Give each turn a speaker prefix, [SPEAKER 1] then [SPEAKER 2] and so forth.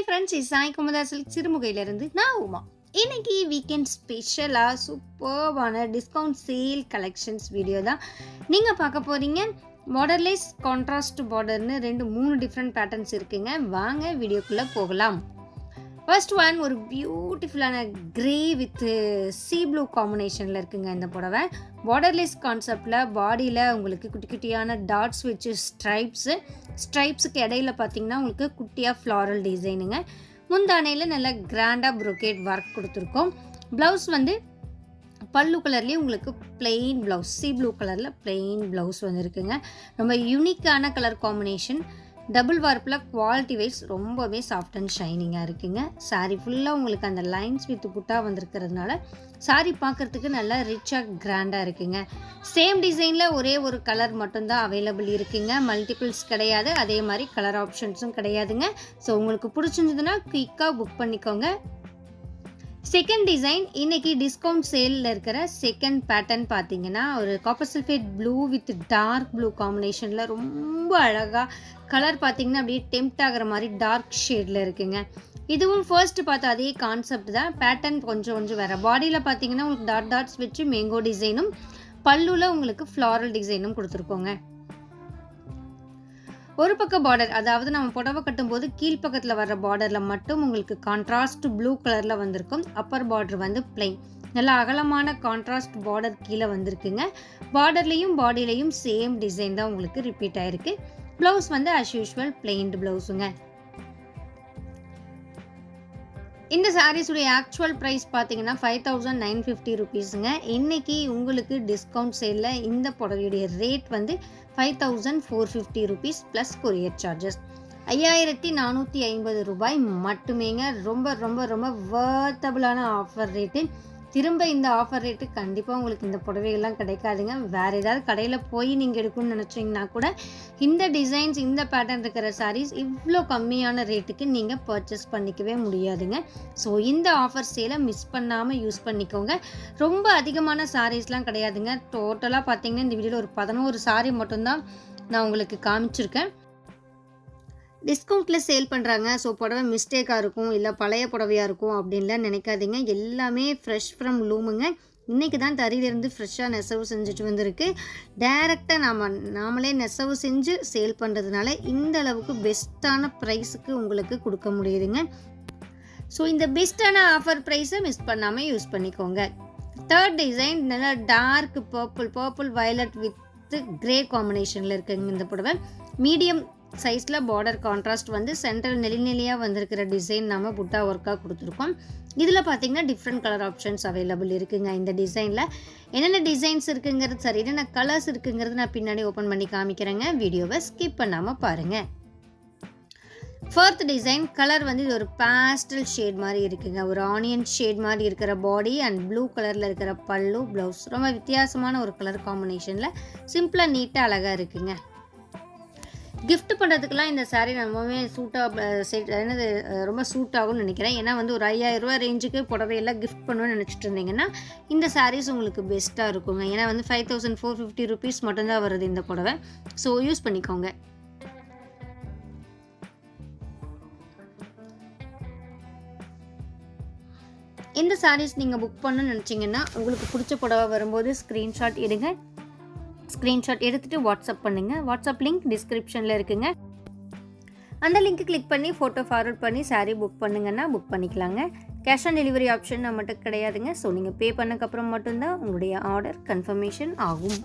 [SPEAKER 1] Hi friends, இது Sai Kumudha silk சிறுமுகையிலிருந்து நான் உமா. இன்னைக்கு வீக்கெண்ட் ஸ்பெஷலாக சூப்பர்வான டிஸ்கவுண்ட் சேல் கலெக்ஷன்ஸ் வீடியோ தான் நீங்கள் பார்க்க போகிறீங்க. பார்டர்லெஸ் கான்ட்ராஸ்ட் பார்டர்னு 3 டிஃப்ரெண்ட் பேட்டர்ன்ஸ் இருக்குங்க. வாங்க வீடியோக்குள்ளே போகலாம். ஃபர்ஸ்ட் ஒன் ஒரு பியூட்டிஃபுல்லான கிரே வித் சீ ப்ளூ காம்பினேஷனில் இருக்குங்க. இந்த புடவை பார்டர்லெஸ் கான்செப்டில் பாடியில் உங்களுக்கு குட்டி குட்டியான டாட்ஸ் வச்சு ஸ்ட்ரைப்ஸுக்கு இடையில பார்த்தீங்கன்னா உங்களுக்கு குட்டியாக ஃப்ளாரல் டிசைனுங்க. முந்தானையில் நல்லா கிராண்டாக ப்ரொக்கேட் ஒர்க் கொடுத்துருக்கோம். ப்ளவுஸ் வந்து பல்லு கலர்லேயே உங்களுக்கு பிளெயின் ப்ளவுஸ், சீ ப்ளூ கலரில் பிளெயின் ப்ளவுஸ் வந்துருக்குங்க. ரொம்ப யூனிக்கான கலர் காம்பினேஷன். டபுள் வார்ப்பில் குவாலிட்டி வைஸ் ரொம்பவே சாஃப்ட் அண்ட் ஷைனிங்காக இருக்குங்க. சாரீ ஃபுல்லாக உங்களுக்கு அந்த லைன்ஸ் வித் புட்டா வந்திருக்கிறதுனால சாரீ பார்க்குறதுக்கு நல்லா ரிச்சாக கிராண்டாக இருக்குங்க. சேம் டிசைனில் ஒரே ஒரு கலர் மட்டும்தான் அவைலபிள் இருக்குங்க. மல்டிபிள்ஸ் கிடையாது, அதே மாதிரி கலர் ஆப்ஷன்ஸும் கிடையாதுங்க. ஸோ உங்களுக்கு பிடிச்சிருந்ததுன்னா குயிக்காக புக் பண்ணிக்கோங்க. செகண்ட் டிசைன், இன்னைக்கு டிஸ்கவுண்ட் சேலில் இருக்கிற செகண்ட் பேட்டர்ன் பார்த்தீங்கன்னா ஒரு copper sulphate blue with dark blue காம்பினேஷனில் ரொம்ப அழகாக கலர் பார்த்தீங்கன்னா அப்படியே டெம்ப்ட் ஆகிற மாதிரி டார்க் ஷேடில் இருக்குங்க. இதுவும் ஃபர்ஸ்ட் பார்த்த அதே கான்செப்ட் தான். பேட்டர்ன் கொஞ்சம் வேறு. பாடியில் பார்த்தீங்கன்னா உங்களுக்கு டாட்ஸ் வச்சு மேங்கோ டிசைனும், பல்லுவில் உங்களுக்கு ஃப்ளாரல் டிசைனும் கொடுத்துருக்கோங்க. ஒரு பக்கம் பார்டர், அதாவது நம்ம புடவை கட்டும்போது கீழ்ப்பக்கத்தில் வர்ற பார்டரில் மட்டும் உங்களுக்கு கான்ட்ராஸ்ட் ப்ளூ கலரில் வந்திருக்கும். அப்பர் பார்டர் வந்து பிளைன், நல்லா அகலமான கான்ட்ராஸ்ட் பார்டர் கீழே வந்திருக்குங்க. பார்டர்லேயும் பாடியிலையும் சேம் டிசைன் தான் உங்களுக்கு ரிப்பீட் ஆயிருக்கு. ப்ளவுஸ் வந்து ஆஸ் யூஷுவல் பிளெயின்டு ப்ளவுஸுங்க. இந்த சாரீஸுடைய ஆக்சுவல் ப்ரைஸ் பார்த்தீங்கன்னா 5950 ருபீஸுங்க. இன்றைக்கி உங்களுக்கு டிஸ்கவுண்ட் சேலில் இந்த புடவையுடைய ரேட் வந்து 5450 ருபீஸ் ப்ளஸ் கொரியர் சார்ஜஸ். 5450 ரூபாய் மட்டுமேங்க. ரொம்ப ரொம்ப ரொம்ப வர்த்தபிளான ஆஃபர் ரேட்டு. திரும்ப இந்த ஆஃபர் ரேட்டு கண்டிப்பாக உங்களுக்கு இந்த புடவைகள்லாம் கிடைக்காதுங்க. வேறு ஏதாவது கடையில் போய் நீங்கள் எடுக்கணும்னு நினச்சிங்கன்னா கூட இந்த டிசைன்ஸ், இந்த பேட்டர்ன் இருக்கிற சாரீஸ் இவ்வளோ கம்மியான ரேட்டுக்கு நீங்கள் பர்ச்சேஸ் பண்ணிக்கவே முடியாதுங்க. ஸோ இந்த ஆஃபர் சேலை மிஸ் பண்ணாமல் யூஸ் பண்ணிக்கோங்க. ரொம்ப அதிகமான சாரீஸ்லாம் கிடையாதுங்க. டோட்டலாக பார்த்தீங்கன்னா இந்த வீடியோவில் ஒரு 11 சாரீ மட்டும்தான் நான் உங்களுக்கு காமிச்சிருக்கேன். டிஸ்கவுண்ட்டில் சேல் பண்ணுறாங்க, ஸோ புடவை மிஸ்டேக்காக இருக்கும், இல்லை பழைய புடவையாக இருக்கும் அப்படின்லாம் நினைக்காதீங்க. எல்லாமே ஃப்ரெஷ் ஃப்ரம் லூமுங்க. இன்றைக்கி தான் தறியிலேருந்து ஃப்ரெஷ்ஷாக நெசவு செஞ்சுட்டு வந்திருக்கு. டைரெக்டாக நாமளே நெசவு செஞ்சு சேல் பண்ணுறதுனால இந்த அளவுக்கு பெஸ்ட்டான ப்ரைஸுக்கு உங்களுக்கு கொடுக்க முடியுதுங்க. ஸோ இந்த பெஸ்ட்டான ஆஃபர் ப்ரைஸை மிஸ் பண்ணாமல் யூஸ் பண்ணிக்கோங்க. தேர்ட் டிசைன் நல்லா dark purple violet with grey காம்பினேஷனில் இருக்குங்க. இந்த புடவை மீடியம் சைஸில் பார்டர் கான்ட்ராஸ்ட் வந்து சென்ட்ரல் நெலியாக வந்திருக்கிற டிசைன் நம்ம புட்டா ஒர்க்காக கொடுத்துருக்கோம். இதில் பார்த்தீங்கன்னா டிஃப்ரெண்ட் கலர் ஆப்ஷன்ஸ் அவைலபிள் இருக்குங்க. இந்த டிசைனில் என்னென்ன டிசைன்ஸ் இருக்குங்கிறது, சரி என்னென்ன கலர்ஸ் இருக்குங்கிறது நான் பின்னாடி ஓப்பன் பண்ணி காமிக்கிறேங்க. வீடியோவை ஸ்கிப் பண்ணாமல் பாருங்கள். ஃபோர்த் டிசைன் கலர் வந்து இது ஒரு பேஸ்டல் ஷேட் மாதிரி இருக்குங்க. ஒரு ஆனியன் ஷேட் மாதிரி இருக்கிற பாடி அண்ட் ப்ளூ கலரில் இருக்கிற பல்லு, ப்ளவுஸ் ரொம்ப வித்தியாசமான ஒரு கலர் காம்பினேஷனில் சிம்பிளாக நீட்டாக அழகாக இருக்குங்க. கிஃப்ட் பண்ணுறதுக்கெலாம் இந்த சாரீ ரொம்பவே ரொம்ப சூட் ஆகும்னு நினைக்கிறேன். ஏன்னா வந்து ஒரு 5000 ரூபா ரேஞ்சுக்கு புடவையெல்லாம் கிஃப்ட் பண்ணணும்னு நினச்சிட்டு இருந்தீங்கன்னா இந்த சாரீஸ் உங்களுக்கு பெஸ்ட்டாக இருக்குங்க. ஏன்னா வந்து 5450 ருபீஸ் மட்டும்தான் வருது இந்த புடவை. ஸோ யூஸ் பண்ணிக்கோங்க. இந்த சாரீஸ் நீங்கள் புக் பண்ணணும்னு நினச்சிங்கன்னா உங்களுக்கு பிடிச்ச புடவை வரும்போது ஸ்க்ரீன்ஷாட் எடுங்க. ஸ்க்ரீன்ஷாட் எடுத்துகிட்டு வாட்ஸ்அப் பண்ணுங்கள். வாட்ஸ்அப் லிங்க் டிஸ்கிரிப்ஷனில் இருக்குங்க. அந்த லிங்க் கிளிக் பண்ணி ஃபோட்டோ ஃபார்வர்ட் பண்ணி சாரீ புக் பண்ணுங்கன்னா புக் பண்ணிக்கலாங்க. கேஷ் ஆன் டெலிவரி ஆப்ஷன் நம்மகிட்ட கிடையாதுங்க. ஸோ நீங்கள் பே பண்ணக்கப்புறம் மட்டும்தான் உங்களுடைய ஆர்டர் கன்ஃபர்மேஷன் ஆகும்.